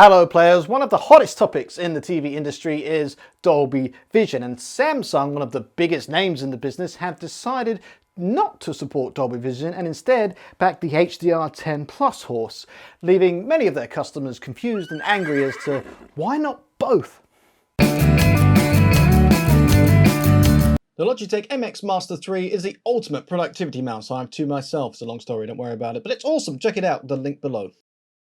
Hello players, one of the hottest topics in the TV industry is Dolby Vision, and Samsung, one of the biggest names in the business, have decided not to support Dolby Vision and instead back the HDR10 Plus horse, leaving many of their customers confused and angry as to why not both. The Logitech MX Master 3 is the ultimate productivity mouse. I have two myself. It's a long story, don't worry about it, but it's awesome. Check it out, the link below.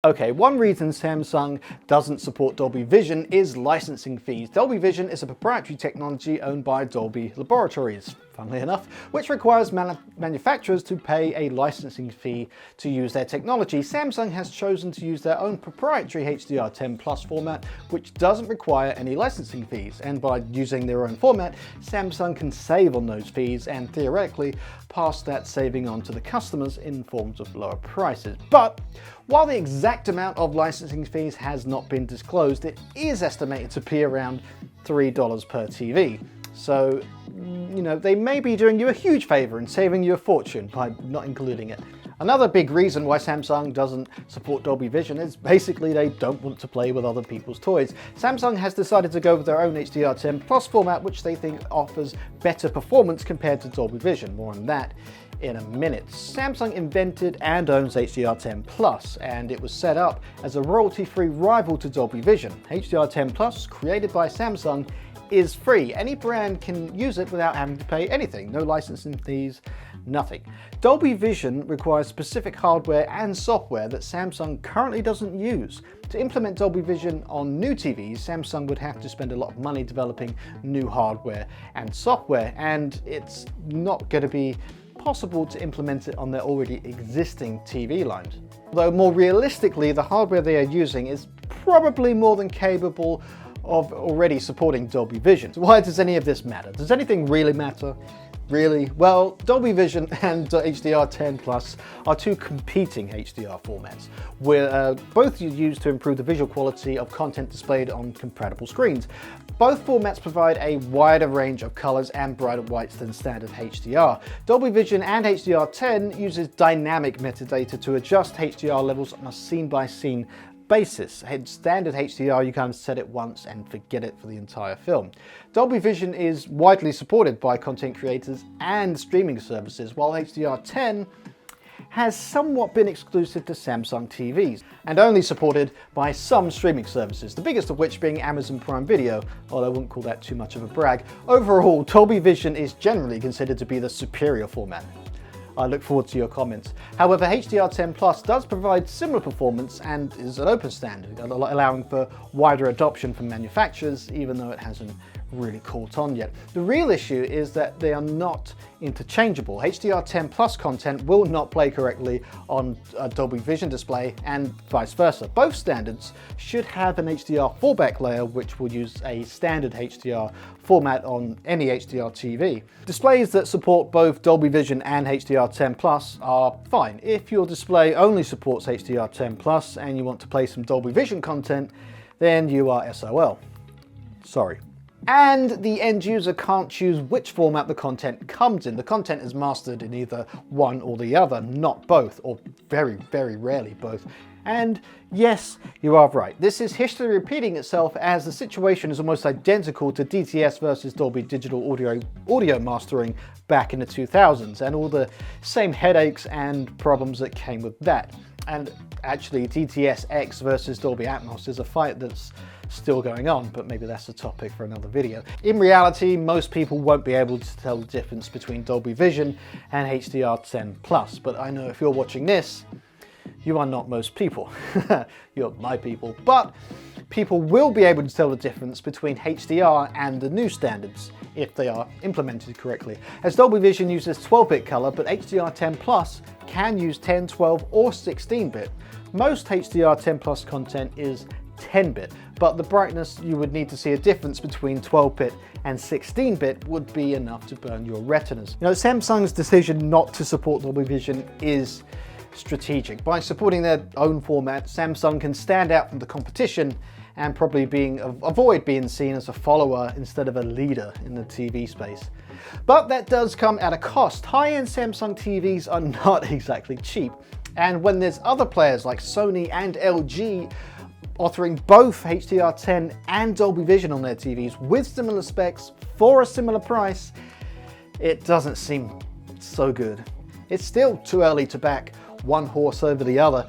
Okay, one reason Samsung doesn't support Dolby Vision is licensing fees. Dolby Vision is a proprietary technology owned by Dolby Laboratories, funnily enough, which requires manufacturers to pay a licensing fee to use their technology. Samsung has chosen to use their own proprietary HDR10 Plus format, which doesn't require any licensing fees. And by using their own format, Samsung can save on those fees and theoretically pass that saving on to the customers in forms of lower prices. But while the exact amount of licensing fees has not been disclosed, it is estimated to be around $3 per TV. So, you know, they may be doing you a huge favor and saving you a fortune by not including it. Another big reason why Samsung doesn't support Dolby Vision is basically they don't want to play with other people's toys. Samsung has decided to go with their own HDR10 Plus format, which they think offers better performance compared to Dolby Vision. More on that in a minute. Samsung invented and owns HDR10 Plus, and it was set up as a royalty-free rival to Dolby Vision. HDR10 Plus, created by Samsung, is free. Any brand can use it without having to pay anything. No licensing fees, nothing. Dolby Vision requires specific hardware and software that Samsung currently doesn't use. To implement Dolby Vision on new TVs, Samsung would have to spend a lot of money developing new hardware and software, and it's not going to be possible to implement it on their already existing TV lines. Though more realistically, the hardware they are using is probably more than capable of already supporting Dolby Vision. So why does any of this matter? Does anything really matter? Really? Well, Dolby Vision and HDR10 Plus are two competing HDR formats, where both used to improve the visual quality of content displayed on compatible screens. Both formats provide a wider range of colors and brighter whites than standard HDR. Dolby Vision and HDR10 uses dynamic metadata to adjust HDR levels on a scene-by-scene basis. Standard HDR, you can set it once and forget it for the entire film. Dolby Vision is widely supported by content creators and streaming services, while HDR10 has somewhat been exclusive to Samsung TVs and only supported by some streaming services, the biggest of which being Amazon Prime Video, although I wouldn't call that too much of a brag. Overall, Dolby Vision is generally considered to be the superior format. I look forward to your comments. However, HDR10 Plus does provide similar performance and is an open standard, allowing for wider adoption from manufacturers, even though it hasn't really caught on yet. The real issue is that they are not interchangeable. HDR10 Plus content will not play correctly on a Dolby Vision display and vice versa. Both standards should have an HDR fallback layer, which will use a standard HDR format on any HDR TV. Displays that support both Dolby Vision and HDR10 Plus are fine. If your display only supports HDR10 Plus and you want to play some Dolby Vision content, then you are SOL. Sorry. And the end user can't choose which format the content comes in. The content is mastered in either one or the other, not both, or very, very rarely both. And yes, you are right. This is history repeating itself, as the situation is almost identical to DTS versus Dolby Digital audio mastering back in the 2000s, and all the same headaches and problems that came with that. And actually, DTS X versus Dolby Atmos is a fight that's still going on, but maybe that's a topic for another video. In reality, most people won't be able to tell the difference between Dolby Vision and HDR10 Plus, but I know if you're watching this, you are not most people. You're my people. But people will be able to tell the difference between HDR and the new standards if they are implemented correctly. As Dolby Vision uses 12-bit color, but HDR10 Plus can use 10, 12, or 16-bit. Most HDR10 Plus content is 10-bit, but the brightness you would need to see a difference between 12-bit and 16-bit would be enough to burn your retinas. You know, Samsung's decision not to support Dolby Vision is strategic. By supporting their own format, Samsung can stand out from the competition and probably avoid being seen as a follower instead of a leader in the TV space. But that does come at a cost. High-end Samsung TVs are not exactly cheap, and when there's other players like Sony and LG offering both HDR10 and Dolby Vision on their TVs with similar specs for a similar price, it doesn't seem so good. It's still too early to back one horse over the other,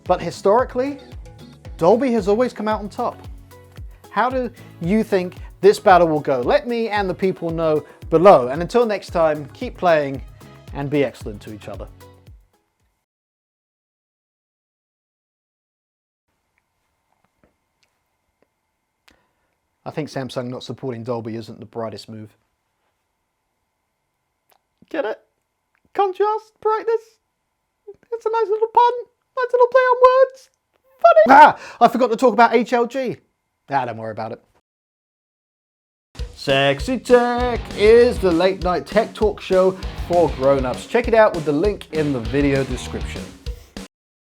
but historically, Dolby has always come out on top. How do you think this battle will go? Let me and the people know below. And until next time, keep playing and be excellent to each other. I think Samsung not supporting Dolby isn't the brightest move. Get it? Contrast, brightness. It's a nice little pun. Nice little play on words. Funny. Ah, I forgot to talk about HLG. Don't worry about it. Sexy Tech is the late night tech talk show for grown-ups. Check it out with the link in the video description.